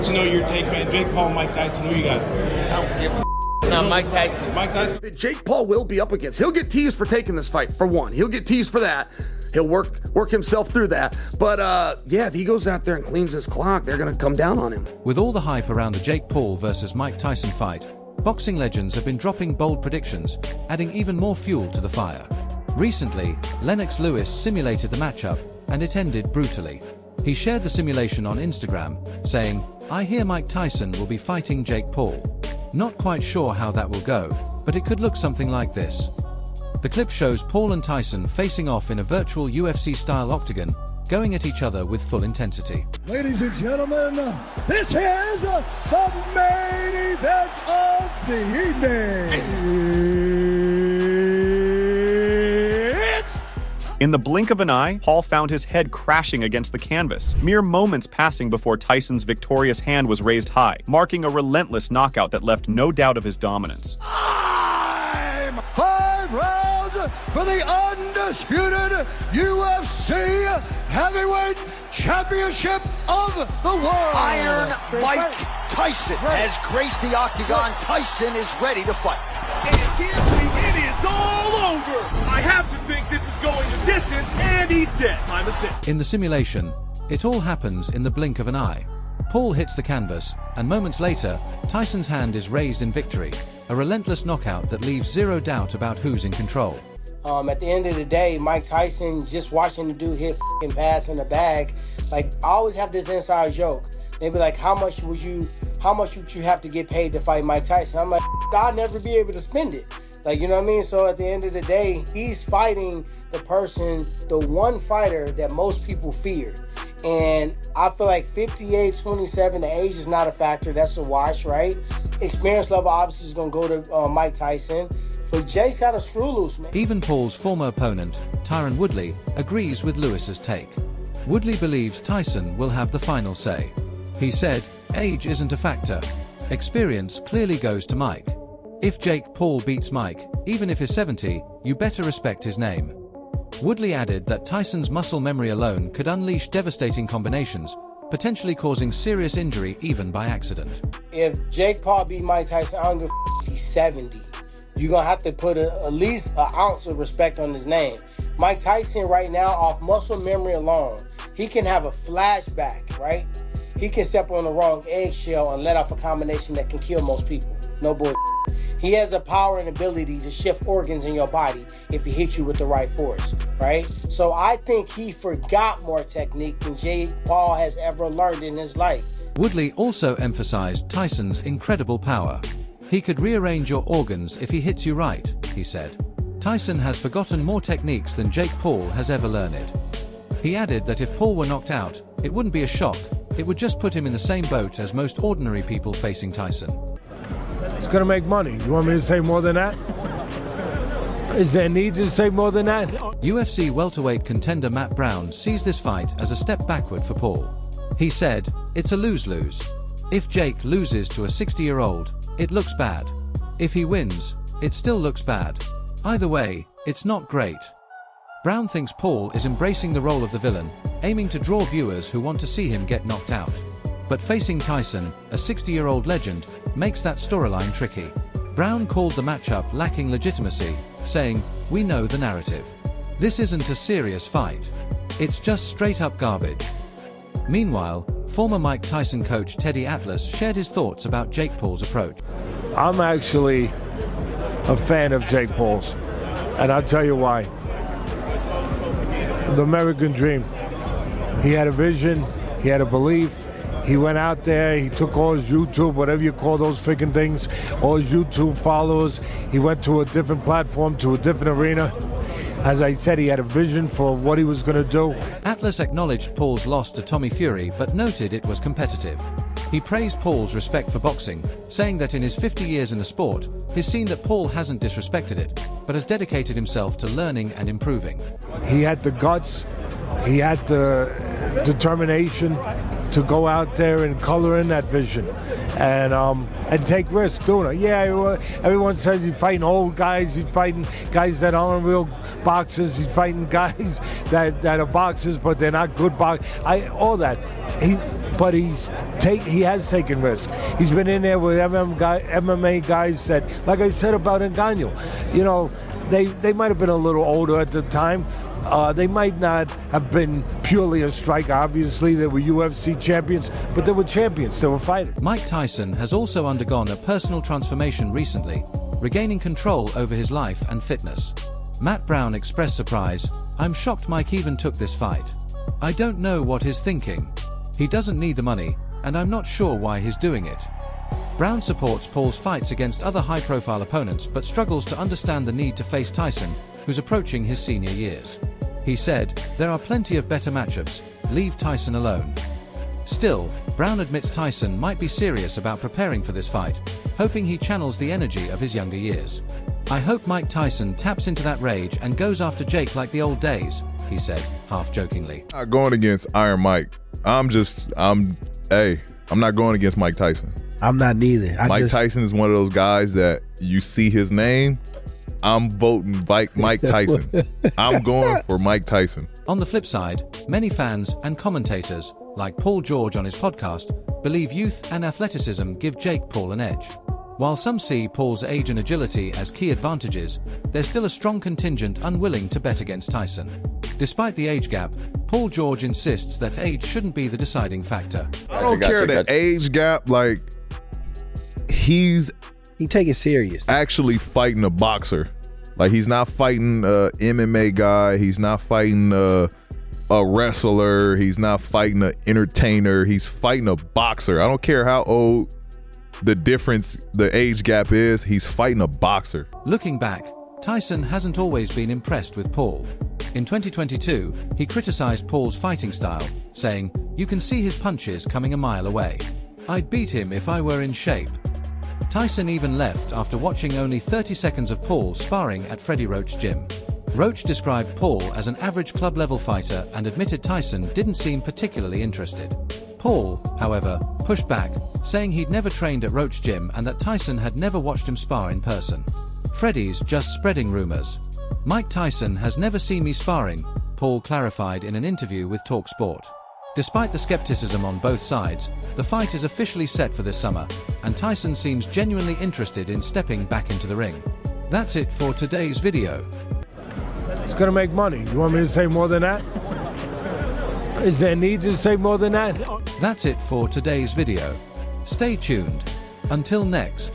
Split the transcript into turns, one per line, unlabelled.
wants to know your take, man. Jake Paul, Mike Tyson, who you got?
I don't give a no, Mike Tyson.
Mike Tyson?
Jake Paul will be up against. He'll get teased for taking this fight, for one. He'll get teased for that. He'll work himself through that. But, yeah, if he goes out there and cleans his clock, they're going to come down on him.
With all the hype around the Jake Paul versus Mike Tyson fight, boxing legends have been dropping bold predictions, adding even more fuel to the fire. Recently, Lennox Lewis simulated the matchup, and it ended brutally. He shared the simulation on Instagram, saying, "I hear Mike Tyson will be fighting Jake Paul. Not quite sure how that will go, but it could look something like this." The clip shows Paul and Tyson facing off in a virtual UFC-style octagon, going at each other with full intensity.
Ladies and gentlemen, this is the main event of the evening.
In the blink of an eye, Paul found his head crashing against the canvas, mere moments passing before Tyson's victorious hand was raised high, marking a relentless knockout that left no doubt of his dominance.
Time! 5 rounds for the undisputed UFC Heavyweight Championship of the world.
Iron Mike Tyson has graced the octagon. Tyson is ready to fight.
And it is all over. I have to think this is going the distance, and he's dead. My mistake.
In the simulation, it all happens in the blink of an eye. Paul hits the canvas, and moments later, Tyson's hand is raised in victory, a relentless knockout that leaves zero doubt about who's in control.
At the end of the day, Mike Tyson, just watching the dude hit f***ing pass in the bag, like, I always have this inside joke. They be like, how much would you have to get paid to fight Mike Tyson? I'm like, I'll never be able to spend it. Like, you know what I mean? So at the end of the day, he's fighting the one fighter that most people feared. And I feel like 58, 27, the age is not a factor. That's a wash, right? Experience level obviously is going to go to Mike Tyson. But Jake's got a screw loose, man.
Even Paul's former opponent, Tyron Woodley, agrees with Lewis's take. Woodley believes Tyson will have the final say. He said, "Age isn't a factor. Experience clearly goes to Mike. If Jake Paul beats Mike, even if he's 70, you better respect his name." Woodley added that Tyson's muscle memory alone could unleash devastating combinations, potentially causing serious injury even by accident.
If Jake Paul beat Mike Tyson, I don't give a f***, he's 70. You're going to have to put at least an ounce of respect on his name. Mike Tyson right now, off muscle memory alone, he can have a flashback, right? He can step on the wrong eggshell and let off a combination that can kill most people. No boy. He has the power and ability to shift organs in your body if he hits you with the right force, right? So I think he forgot more technique than Jake Paul has ever learned in his life.
Woodley also emphasized Tyson's incredible power. "He could rearrange your organs if he hits you right," he said. Tyson has forgotten more techniques than Jake Paul has ever learned. He added that if Paul were knocked out, it wouldn't be a shock. It would just put him in the same boat as most ordinary people facing Tyson.
It's going to make money. You want me to say more than that? Is there a need to say more than that?
UFC welterweight contender Matt Brown sees this fight as a step backward for Paul. He said, "It's a lose-lose. If Jake loses to a 60-year-old, it looks bad. If he wins, it still looks bad. Either way, it's not great." Brown thinks Paul is embracing the role of the villain, aiming to draw viewers who want to see him get knocked out. But facing Tyson, a 60-year-old legend, makes that storyline tricky. Brown called the matchup lacking legitimacy, saying, "We know the narrative. This isn't a serious fight. It's just straight-up garbage." Meanwhile, former Mike Tyson coach Teddy Atlas shared his thoughts about Jake Paul's approach.
I'm actually a fan of Jake Paul's, and I'll tell you why. The American dream. He had a vision, he had a belief. He went out there, he took all his YouTube, whatever you call those freaking things, all his YouTube followers. He went to a different platform, to a different arena. As I said, he had a vision for what he was going to do.
Atlas acknowledged Paul's loss to Tommy Fury but noted it was competitive. He praised Paul's respect for boxing, saying that in his 50 years in the sport, he's seen that Paul hasn't disrespected it, but has dedicated himself to learning and improving.
He had the guts, he had the determination to go out there and color in that vision and take risks doing it. Yeah, everyone says he's fighting old guys, he's fighting guys that aren't real boxers, he's fighting guys that are boxers but they're not good boxers. All that. but he has taken risks. He's been in there with MMA guys that, like I said about Ngannou, you know, they might have been a little older at the time. They might not have been purely a striker. Obviously, they were UFC champions, but they were champions. They were fighters.
Mike Tyson has also undergone a personal transformation recently, regaining control over his life and fitness. Matt Brown expressed surprise, "I'm shocked Mike even took this fight. I don't know what he's thinking. He doesn't need the money, and I'm not sure why he's doing it." Brown supports Paul's fights against other high-profile opponents but struggles to understand the need to face Tyson, who's approaching his senior years. He said, "There are plenty of better matchups, leave Tyson alone." Still, Brown admits Tyson might be serious about preparing for this fight, hoping he channels the energy of his younger years. "I hope Mike Tyson taps into that rage and goes after Jake like the old days," he said, half-jokingly.
I'm not going against Iron Mike. I'm not going against Mike Tyson.
I'm not neither.
Mike Tyson is one of those guys that you see his name, I'm voting Mike Tyson. I'm going for Mike Tyson.
On the flip side, many fans and commentators, like Paul George on his podcast, believe youth and athleticism give Jake Paul an edge. While some see Paul's age and agility as key advantages, there's still a strong contingent unwilling to bet against Tyson. Despite the age gap, Paul George insists that age shouldn't be the deciding factor.
I don't care that age gap, like, he
take it serious.
Actually fighting a boxer. Like, he's not fighting a MMA guy. He's not fighting a wrestler. He's not fighting an entertainer. He's fighting a boxer. I don't care how old the age gap is. He's fighting a boxer.
Looking back, Tyson hasn't always been impressed with Paul. In 2022, he criticized Paul's fighting style, saying, "You can see his punches coming a mile away. I'd beat him if I were in shape." Tyson even left after watching only 30 seconds of Paul sparring at Freddie Roach's gym. Roach described Paul as an average club-level fighter and admitted Tyson didn't seem particularly interested. Paul, however, pushed back, saying he'd never trained at Roach's gym and that Tyson had never watched him spar in person. "Freddie's just spreading rumors. Mike Tyson has never seen me sparring," Paul clarified in an interview with TalkSport. Despite the skepticism on both sides, the fight is officially set for this summer, and Tyson seems genuinely interested in stepping back into the ring. That's it for today's video.
It's going to make money. You want me to say more than that? Is there a need to say more than that?
That's it for today's video. Stay tuned. Until next.